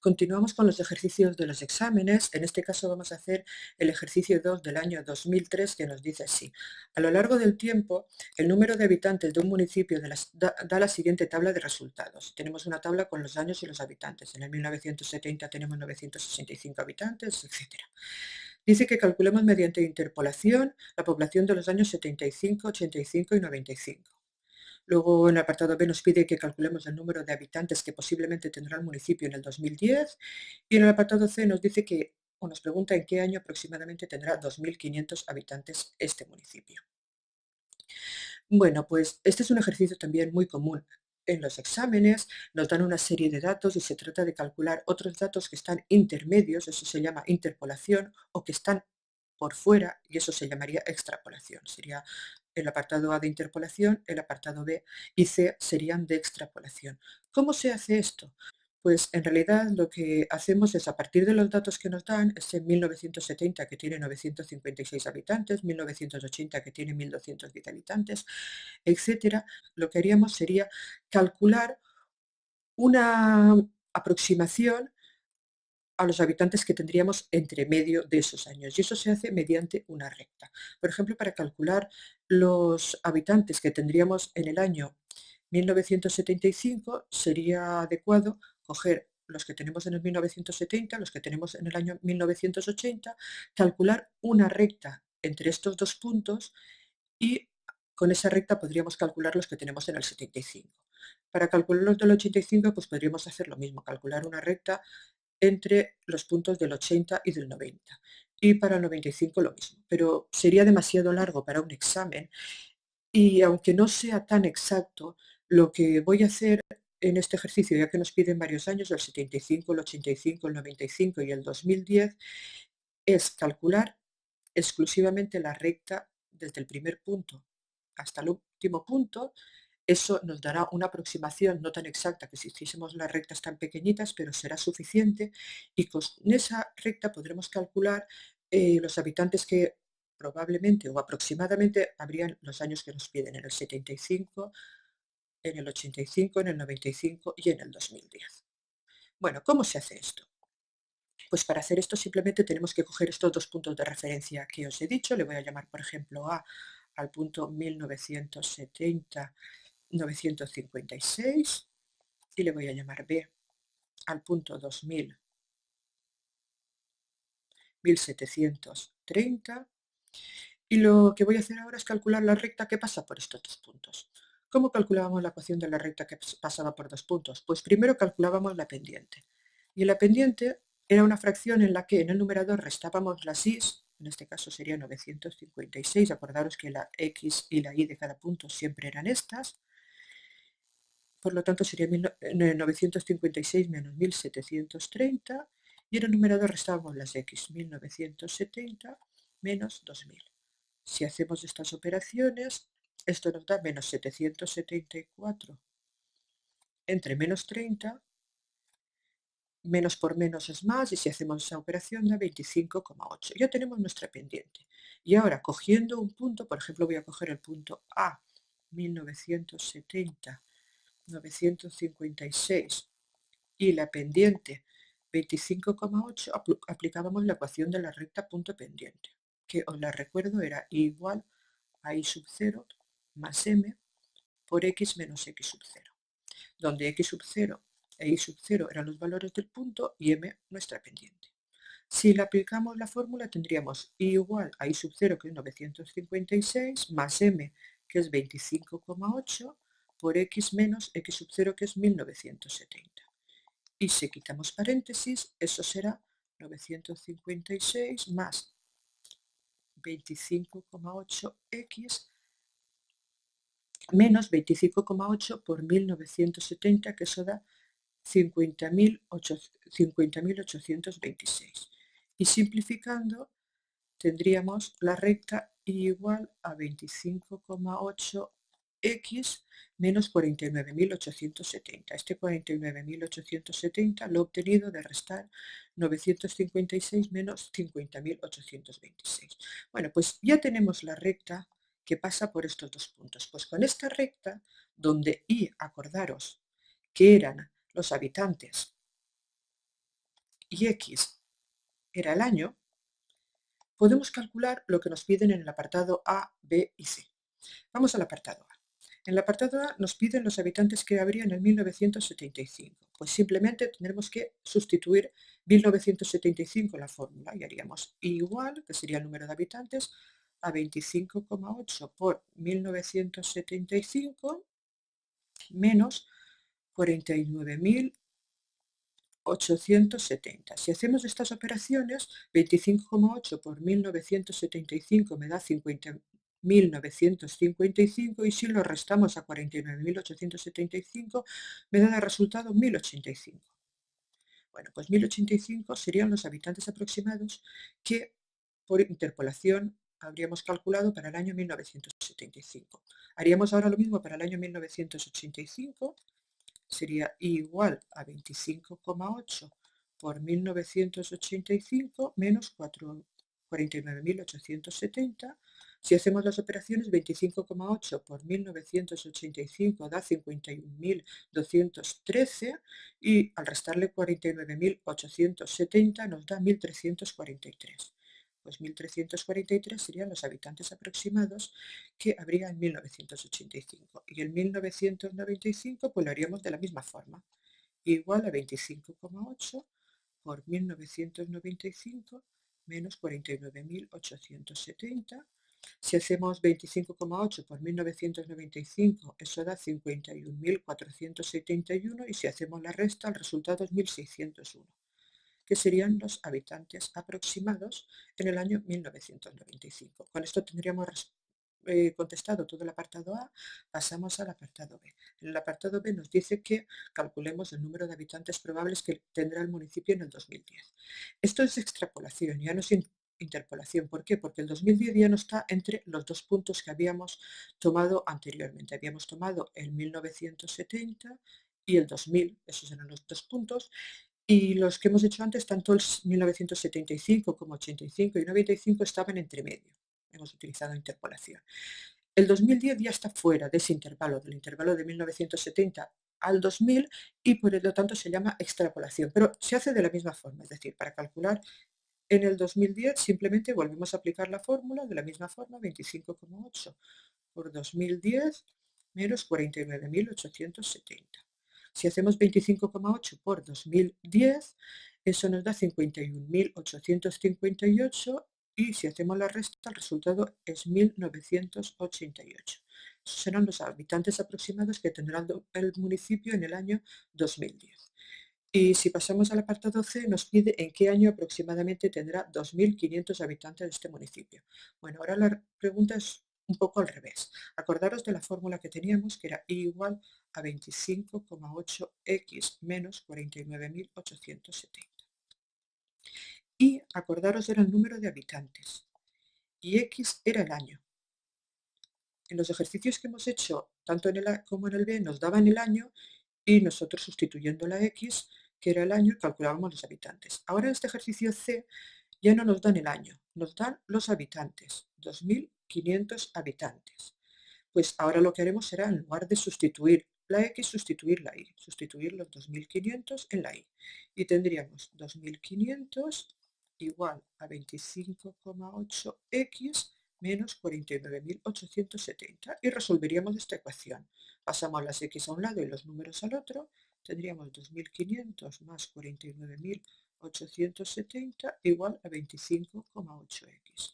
Continuamos con los ejercicios de los exámenes. En este caso vamos a hacer el ejercicio 2 del año 2003 que nos dice así. A lo largo del tiempo, el número de habitantes de un municipio da la siguiente tabla de resultados. Tenemos una tabla con los años y los habitantes. En el 1970 tenemos 965 habitantes, etc. Dice que calculemos mediante interpolación la población de los años 75, 85 y 95. Luego en el apartado B nos pide que calculemos el número de habitantes que posiblemente tendrá el municipio en el 2010 y en el apartado C nos dice que, o nos pregunta en qué año aproximadamente tendrá 2.500 habitantes este municipio. Bueno, pues este es un ejercicio también muy común en los exámenes. Nos dan una serie de datos y se trata de calcular otros datos que están intermedios, eso se llama interpolación, o que están por fuera y eso se llamaría extrapolación. Sería el apartado A de interpolación, el apartado B y C serían de extrapolación. ¿Cómo se hace esto? Pues en realidad lo que hacemos es, a partir de los datos que nos dan, en 1970 que tiene 956 habitantes, 1980 que tiene 1.210 habitantes, etcétera, lo que haríamos sería calcular una aproximación a los habitantes que tendríamos entre medio de esos años. Y eso se hace mediante una recta. Por ejemplo, para calcular los habitantes que tendríamos en el año 1975, sería adecuado coger los que tenemos en el 1970, los que tenemos en el año 1980, calcular una recta entre estos dos puntos y con esa recta podríamos calcular los que tenemos en el 75. Para calcular los del 85, pues podríamos hacer lo mismo, calcular una recta entre los puntos del 80 y del 90. Y para el 95 lo mismo, pero sería demasiado largo para un examen y aunque no sea tan exacto, lo que voy a hacer en este ejercicio, ya que nos piden varios años, el 75, el 85, el 95 y el 2010, es calcular exclusivamente la recta desde el primer punto hasta el último punto. Eso nos dará una aproximación no tan exacta que si hiciésemos las rectas tan pequeñitas, pero será suficiente y con esa recta podremos calcular los habitantes que probablemente o aproximadamente habrían los años que nos piden en el 75, en el 85, en el 95 y en el 2010. Bueno, ¿cómo se hace esto? Pues para hacer esto simplemente tenemos que coger estos dos puntos de referencia que os he dicho. Le voy a llamar, por ejemplo, A al punto 1970, 956 y le voy a llamar B al punto 2000, 1730. Y lo que voy a hacer ahora es calcular la recta que pasa por estos dos puntos. ¿Cómo calculábamos la ecuación de la recta que pasaba por dos puntos? Pues primero calculábamos la pendiente. Y la pendiente era una fracción en la que en el numerador restábamos las i's, en este caso sería 956, acordaros que la x y la y de cada punto siempre eran estas, por lo tanto sería 956 menos 1730 y en el numerador restábamos las x, 1970 menos 2000. Si hacemos estas operaciones, esto nos da menos 774 entre menos 30, menos por menos es más, y si hacemos esa operación da 25,8. Ya tenemos nuestra pendiente. Y ahora, cogiendo un punto, por ejemplo, voy a coger el punto A, 1970, 956, y la pendiente 25,8, aplicábamos la ecuación de la recta punto pendiente, que os la recuerdo era I igual a I sub 0 más m por x menos x sub 0, donde x sub 0 e y sub 0 eran los valores del punto y m nuestra pendiente. Si le aplicamos la fórmula tendríamos I igual a I sub 0, que es 956, más m, que es 25,8, por x menos x sub 0, que es 1970. Y si quitamos paréntesis, eso será 956 más 25,8x menos 25,8 por 1970, que eso da 50.826. Y simplificando, tendríamos la recta igual a 25,8x menos 49.870. Este 49.870 lo he obtenido de restar 956 menos 50.826. Bueno, pues ya tenemos la recta que pasa por estos dos puntos. Pues con esta recta, donde I, acordaros, que eran los habitantes y X era el año, podemos calcular lo que nos piden en el apartado A, B y C. Vamos al apartado A. En el apartado A nos piden los habitantes que habría en el 1975. Pues simplemente tendremos que sustituir 1975 en la fórmula y haríamos I igual, que sería el número de habitantes, a 25,8 por 1975 menos 49.870. Si hacemos estas operaciones, 25,8 por 1975 me da 50.955 y si lo restamos a 49.875 me da de resultado 1.085. Bueno, pues 1.085 serían los habitantes aproximados que por interpolación habríamos calculado para el año 1975. Haríamos ahora lo mismo para el año 1985. Sería igual a 25,8 por 1985 menos 49.870. Si hacemos las operaciones, 25,8 por 1985 da 51.213 y al restarle 49.870 nos da 1.343. Pues 1.343 serían los habitantes aproximados que habría en 1985. Y en 1995 pues lo haríamos de la misma forma. Igual a 25,8 por 1995 menos 49.870. Si hacemos 25,8 por 1995, eso da 51.471 y si hacemos la resta, el resultado es 1.601, que serían los habitantes aproximados en el año 1995. Con esto tendríamos contestado todo el apartado A, pasamos al apartado B. En el apartado B nos dice que calculemos el número de habitantes probables que tendrá el municipio en el 2010. Esto es extrapolación, ya no es interpolación. ¿Por qué? Porque el 2010 ya no está entre los dos puntos que habíamos tomado anteriormente. Habíamos tomado el 1970 y el 2000, esos eran los dos puntos, y los que hemos hecho antes, tanto el 1975 como 85 y 95 estaban entre medio. Hemos utilizado interpolación. El 2010 ya está fuera de ese intervalo, del intervalo de 1970 al 2000 y por lo tanto se llama extrapolación, pero se hace de la misma forma, es decir, para calcular en el 2010 simplemente volvemos a aplicar la fórmula de la misma forma, 25,8 por 2010 menos 49.870. Si hacemos 25,8 por 2010, eso nos da 51.858 y si hacemos la resta, el resultado es 1.988. Esos serán los habitantes aproximados que tendrá el municipio en el año 2010. Y si pasamos al apartado C, nos pide en qué año aproximadamente tendrá 2.500 habitantes este municipio. Bueno, ahora la pregunta es un poco al revés. Acordaros de la fórmula que teníamos, que era I igual a 25,8x menos 49.870. Y acordaros era el número de habitantes. Y x era el año. En los ejercicios que hemos hecho, tanto en el A como en el B, nos daban el año y nosotros sustituyendo la x, que era el año, calculábamos los habitantes. Ahora en este ejercicio C ya no nos dan el año, nos dan los habitantes, 2.500 habitantes. Pues ahora lo que haremos será, en lugar de sustituir la x, sustituir la y, sustituir los 2.500 en la y. Y tendríamos 2.500 igual a 25,8x menos 49.870 y resolveríamos esta ecuación. Pasamos las x a un lado y los números al otro, tendríamos 2.500 más 49.870 igual a 25,8x.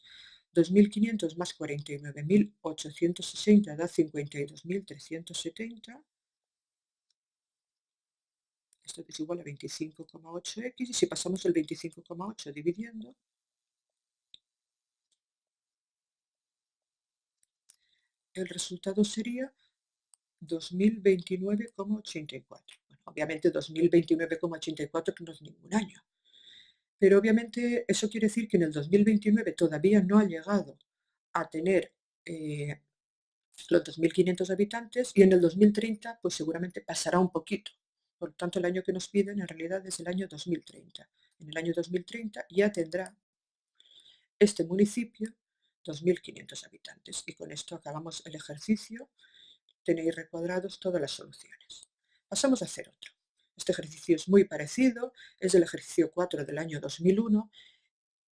2.500 más 49.860 da 52.370. Esto es igual a 25,8x y si pasamos el 25,8 dividiendo, el resultado sería 2029,84. Bueno, obviamente 2029,84 no es ningún año, pero obviamente eso quiere decir que en el 2029 todavía no ha llegado a tener los 2.500 habitantes y en el 2030 pues seguramente pasará un poquito. Por lo tanto, el año que nos piden en realidad es el año 2030. En el año 2030 ya tendrá este municipio 2.500 habitantes. Y con esto acabamos el ejercicio. Tenéis recuadrados todas las soluciones. Pasamos a hacer otro. Este ejercicio es muy parecido, es del ejercicio 4 del año 2001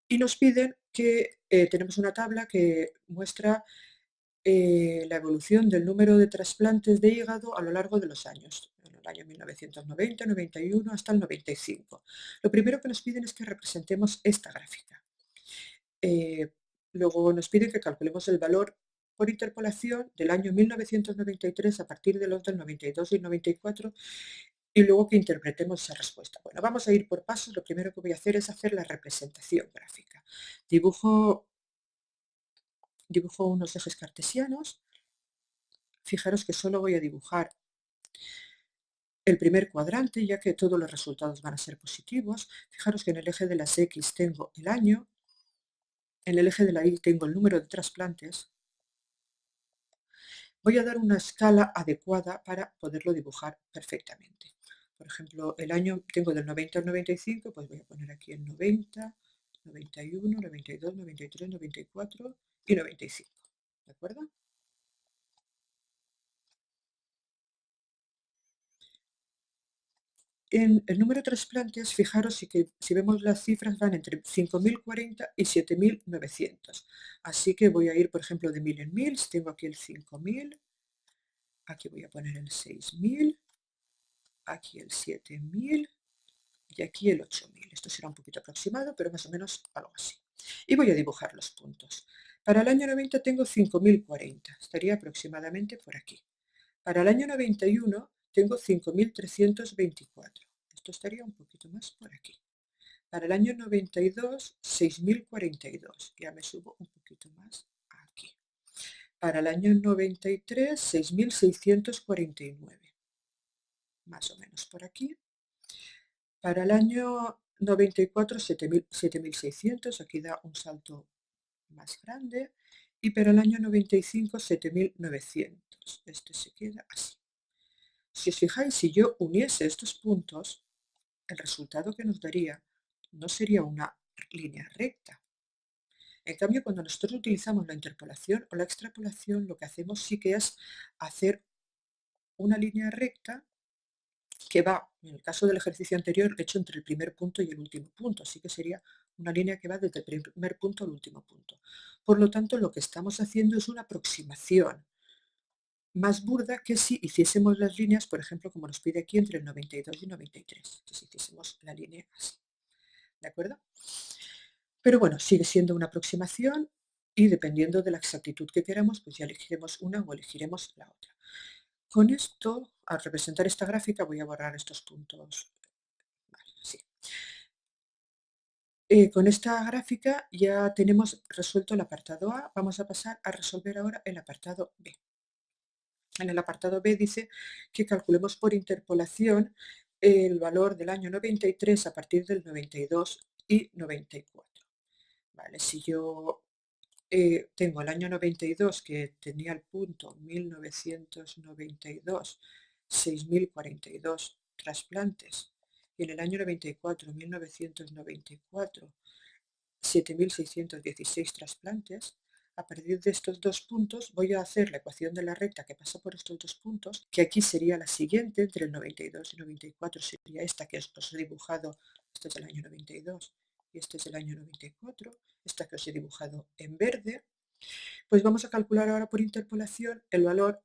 y nos piden que tenemos una tabla que muestra la evolución del número de trasplantes de hígado a lo largo de los años, en el año 1990, 91 hasta el 95. Lo primero que nos piden es que representemos esta gráfica. Luego nos piden que calculemos el valor por interpolación del año 1993 a partir de los del 92 y 94 y luego que interpretemos esa respuesta. Bueno, vamos a ir por pasos. Lo primero que voy a hacer es hacer la representación gráfica. Dibujo unos ejes cartesianos. Fijaros que solo voy a dibujar el primer cuadrante, ya que todos los resultados van a ser positivos. Fijaros que en el eje de las X tengo el año, en el eje de la Y tengo el número de trasplantes. Voy a dar una escala adecuada para poderlo dibujar perfectamente. Por ejemplo, el año tengo del 90 al 95, pues voy a poner aquí el 90, 91, 92, 93, 94 y 95. ¿De acuerdo? En el número de trasplantes, fijaros que si vemos las cifras van entre 5.040 y 7.900. Así que voy a ir, por ejemplo, de 1000 en 1000. Tengo aquí el 5.000, aquí voy a poner el 6.000, aquí el 7.000 y aquí el 8.000. Esto será un poquito aproximado, pero más o menos algo así. Y voy a dibujar los puntos. Para el año 90 tengo 5.040, estaría aproximadamente por aquí. Para el año 91 tengo 5.324. Esto estaría un poquito más por aquí. Para el año 92, 6.042. Ya me subo un poquito más aquí. Para el año 93, 6.649. Más o menos por aquí. Para el año 94, 7.600. Aquí da un salto más grande. Y para el año 95, 7.900. Este se queda así. Si os fijáis, si yo uniese estos puntos, el resultado que nos daría no sería una línea recta. En cambio, cuando nosotros utilizamos la interpolación o la extrapolación, lo que hacemos sí que es hacer una línea recta que va, en el caso del ejercicio anterior, hecho entre el primer punto y el último punto, así que sería una línea que va desde el primer punto al último punto. Por lo tanto, lo que estamos haciendo es una aproximación más burda que si hiciésemos las líneas, por ejemplo, como nos pide aquí, entre el 92 y 93, que si hiciésemos la línea así. ¿De acuerdo? Pero bueno, sigue siendo una aproximación y dependiendo de la exactitud que queramos, pues ya elegiremos una o elegiremos la otra. Con esto, al representar esta gráfica, voy a borrar estos puntos. Vale, así. Con esta gráfica ya tenemos resuelto el apartado A. Vamos a pasar a resolver ahora el apartado B. En el apartado B dice que calculemos por interpolación el valor del año 93 a partir del 92 y 94. Vale, si yo tengo el año 92 que tenía el punto 1992, 6.042 trasplantes, y en el año 94, 1994, 7.616 trasplantes. A partir de estos dos puntos voy a hacer la ecuación de la recta que pasa por estos dos puntos, que aquí sería la siguiente, entre el 92 y 94 sería esta que os he dibujado, este es el año 92 y este es el año 94, esta que os he dibujado en verde. Pues vamos a calcular ahora por interpolación el valor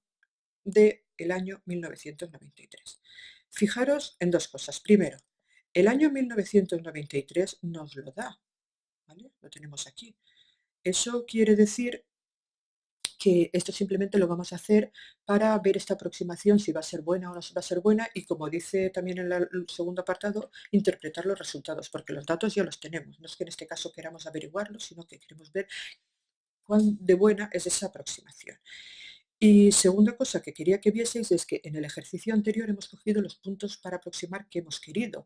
del año 1993. Fijaros en dos cosas. Primero, el año 1993 nos lo da, ¿vale? Lo tenemos aquí. Eso quiere decir que esto simplemente lo vamos a hacer para ver esta aproximación, si va a ser buena o no va a ser buena, y como dice también en el segundo apartado, interpretar los resultados, porque los datos ya los tenemos. No es que en este caso queramos averiguarlos, sino que queremos ver cuán de buena es esa aproximación. Y segunda cosa que quería que vieseis es que en el ejercicio anterior hemos cogido los puntos para aproximar que hemos querido.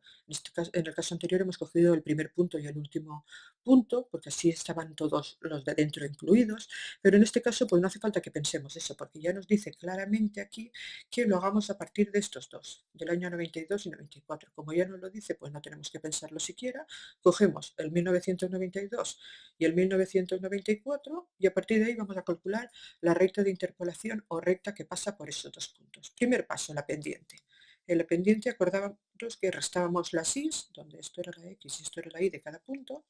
En el caso anterior hemos cogido el primer punto y el último punto, porque así estaban todos los de dentro incluidos, pero en este caso pues no hace falta que pensemos eso, porque ya nos dice claramente aquí que lo hagamos a partir de estos dos, del año 92 y 94. Como ya nos lo dice, pues no tenemos que pensarlo siquiera, cogemos el 1992 y el 1994 y a partir de ahí vamos a calcular la recta de interpolación o recta que pasa por esos dos puntos. Primer paso, la pendiente. En la pendiente acordábamos que restábamos las i's, donde esto era la x y esto era la y de cada punto,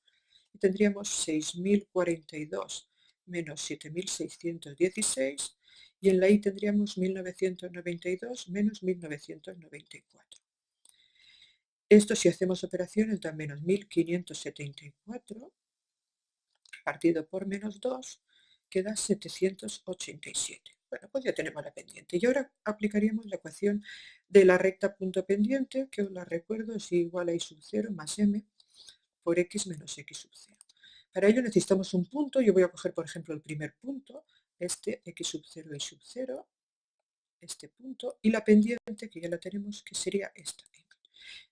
y tendríamos 6.042 menos 7.616, y en la y tendríamos 1.992 menos 1.994. Esto, si hacemos operaciones, da menos 1.574 partido por menos 2, queda 787. Bueno, pues ya tenemos la pendiente. Y ahora aplicaríamos la ecuación de la recta punto pendiente, que os la recuerdo, es igual a y sub 0 más m por x menos x sub 0. Para ello necesitamos un punto. Yo voy a coger, por ejemplo, el primer punto, este x sub 0 y sub 0, este punto, y la pendiente, que ya la tenemos, que sería esta.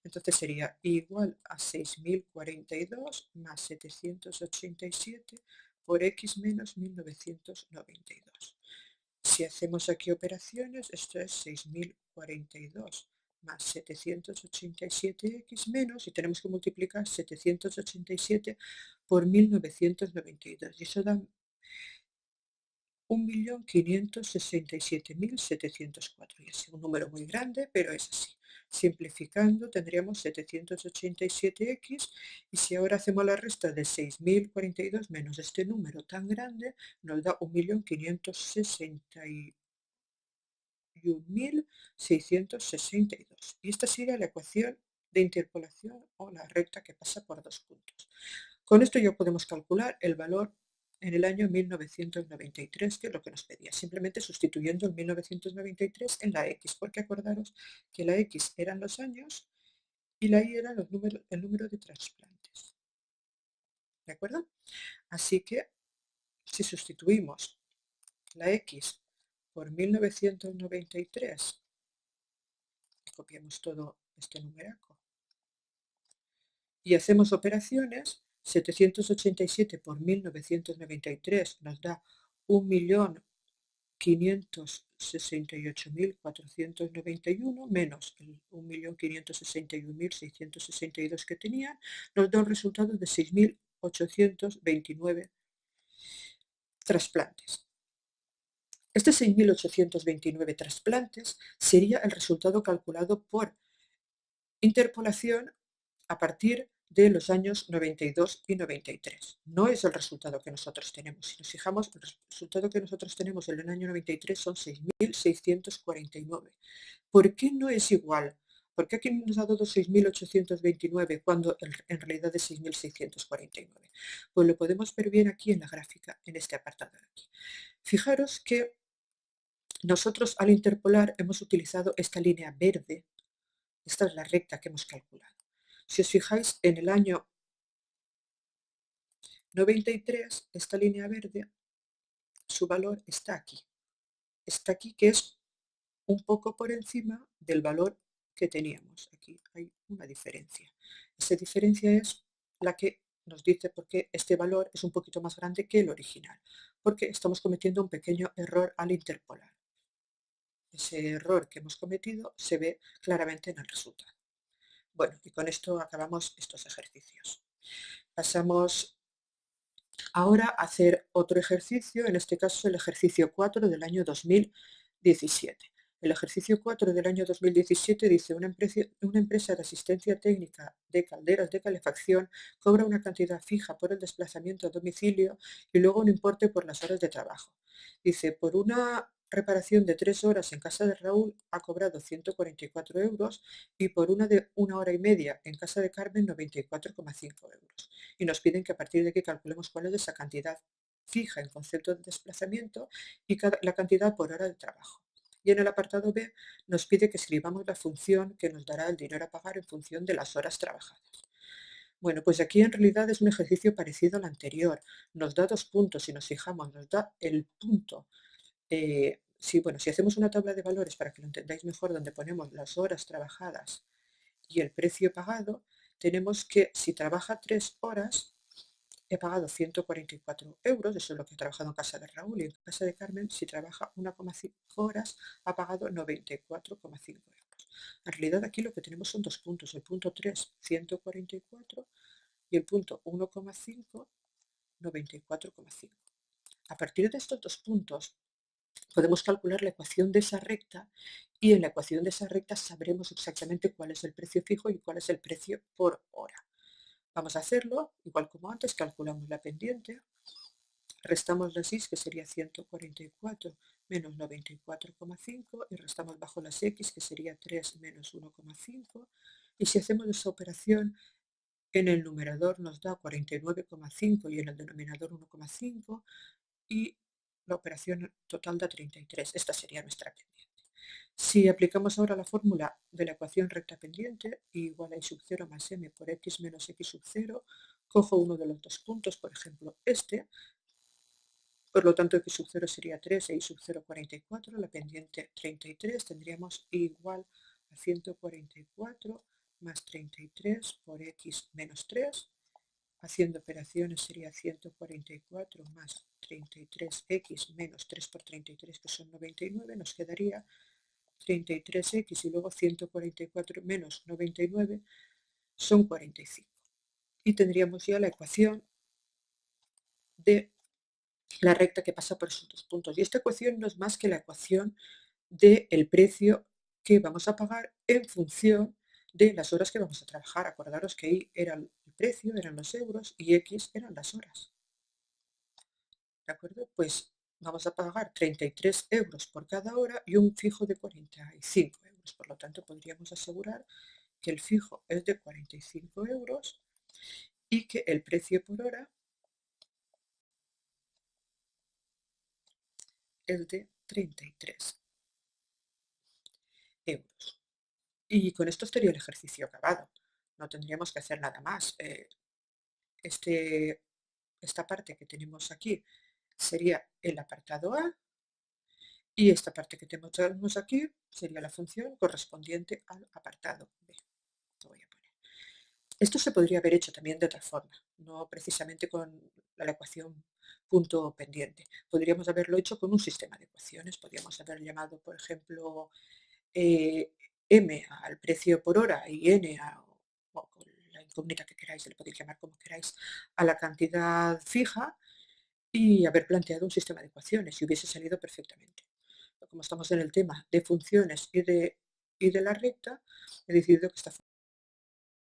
Entonces sería igual a 6.042 más 787 por x menos 1.992. Si hacemos aquí operaciones, esto es 6.042 más 787x menos, y tenemos que multiplicar 787 por 1.992, y eso da 1.567.704. Y es un número muy grande, pero es así. Simplificando tendríamos 787x, y si ahora hacemos la resta de 6.042 menos este número tan grande, nos da 1.561.662. Y esta sería la ecuación de interpolación o la recta que pasa por dos puntos. Con esto ya podemos calcular el valor en el año 1993, que es lo que nos pedía, simplemente sustituyendo el 1993 en la X, porque acordaros que la X eran los años y la Y era el número de trasplantes. ¿De acuerdo? Así que si sustituimos la X por 1993, copiamos todo este numeraco y hacemos operaciones, 787 por 1993 nos da 1.568.491 menos el 1.561.662 que tenían, nos da un resultado de 6.829 trasplantes. Este 6.829 trasplantes sería el resultado calculado por interpolación a partir de los años 92 y 93. No es el resultado que nosotros tenemos. Si nos fijamos, el resultado que nosotros tenemos en el año 93 son 6.649. ¿Por qué no es igual? ¿Por qué aquí nos ha dado 6.829 cuando en realidad es 6.649? Pues lo podemos ver bien aquí en la gráfica, en este apartado de aquí. Fijaros que nosotros al interpolar hemos utilizado esta línea verde. Esta es la recta que hemos calculado. Si os fijáis, en el año 93, esta línea verde, su valor está aquí. Está aquí, que es un poco por encima del valor que teníamos. Aquí hay una diferencia. Esa diferencia es la que nos dice por qué este valor es un poquito más grande que el original, porque estamos cometiendo un pequeño error al interpolar. Ese error que hemos cometido se ve claramente en el resultado. Bueno, y con esto acabamos estos ejercicios. Pasamos ahora a hacer otro ejercicio, en este caso el ejercicio 4 del año 2017. El ejercicio 4 del año 2017 dice: una empresa de asistencia técnica de calderas de calefacción cobra una cantidad fija por el desplazamiento a domicilio y luego un importe por las horas de trabajo. Dice: por una reparación de 3 horas en casa de Raúl ha cobrado 144 euros, y por una de 1 hora y media en casa de Carmen 94,5 euros. Y nos piden que a partir de aquí calculemos cuál es esa cantidad fija en concepto de desplazamiento y la cantidad por hora de trabajo. Y en el apartado B nos pide que escribamos la función que nos dará el dinero a pagar en función de las horas trabajadas. Bueno, pues aquí en realidad es un ejercicio parecido al anterior. Nos da 2 puntos, si nos fijamos, nos da el punto. Si hacemos una tabla de valores para que lo entendáis mejor, donde ponemos las horas trabajadas y el precio pagado, tenemos que si trabaja 3 horas, he pagado 144 euros, eso es lo que he trabajado en casa de Raúl, y en casa de Carmen, si trabaja 1,5 horas, ha pagado 94,5 euros. En realidad aquí lo que tenemos son 2 puntos, el punto 3, 144, y el punto 1,5, 94,5. A partir de estos 2 puntos, podemos calcular la ecuación de esa recta y en la ecuación de esa recta sabremos exactamente cuál es el precio fijo y cuál es el precio por hora. Vamos a hacerlo, igual como antes, calculamos la pendiente, restamos las y, que sería 144 menos 94,5, y restamos bajo las x, que sería 3 menos 1,5, y si hacemos esa operación, en el numerador nos da 49,5 y en el denominador 1,5, y la operación total da 33. Esta sería nuestra pendiente. Si aplicamos ahora la fórmula de la ecuación recta pendiente, igual a y sub 0 más m por x menos x sub 0, cojo uno de los dos puntos, por ejemplo este, por lo tanto x sub 0 sería 3 e y sub 0 44, la pendiente 33, tendríamos igual a 144 más 33 por x menos 3, haciendo operaciones sería 144 más 33x menos 3 por 33, que son 99, nos quedaría 33x y luego 144 menos 99 son 45. Y tendríamos ya la ecuación de la recta que pasa por esos dos puntos. Y esta ecuación no es más que la ecuación del precio que vamos a pagar en función de las horas que vamos a trabajar. Acordaros que Y era el precio, eran los euros, y X eran las horas. ¿De acuerdo? Pues vamos a pagar 33 euros por cada hora y un fijo de 45 euros. Por lo tanto, podríamos asegurar que el fijo es de 45 euros y que el precio por hora es de 33 euros. Y con esto estaría el ejercicio acabado. No tendríamos que hacer nada más. Esta parte que tenemos aquí sería el apartado A y esta parte que tenemos aquí sería la función correspondiente al apartado B. Lo voy a poner. Esto se podría haber hecho también de otra forma, no precisamente con la ecuación punto pendiente. Podríamos haberlo hecho con un sistema de ecuaciones. Podríamos haber llamado, por ejemplo, m al precio por hora y n o con la incógnita que queráis, le podéis llamar como queráis, a la cantidad fija, y haber planteado un sistema de ecuaciones y hubiese salido perfectamente. Pero como estamos en el tema de funciones y de la recta, he decidido que esta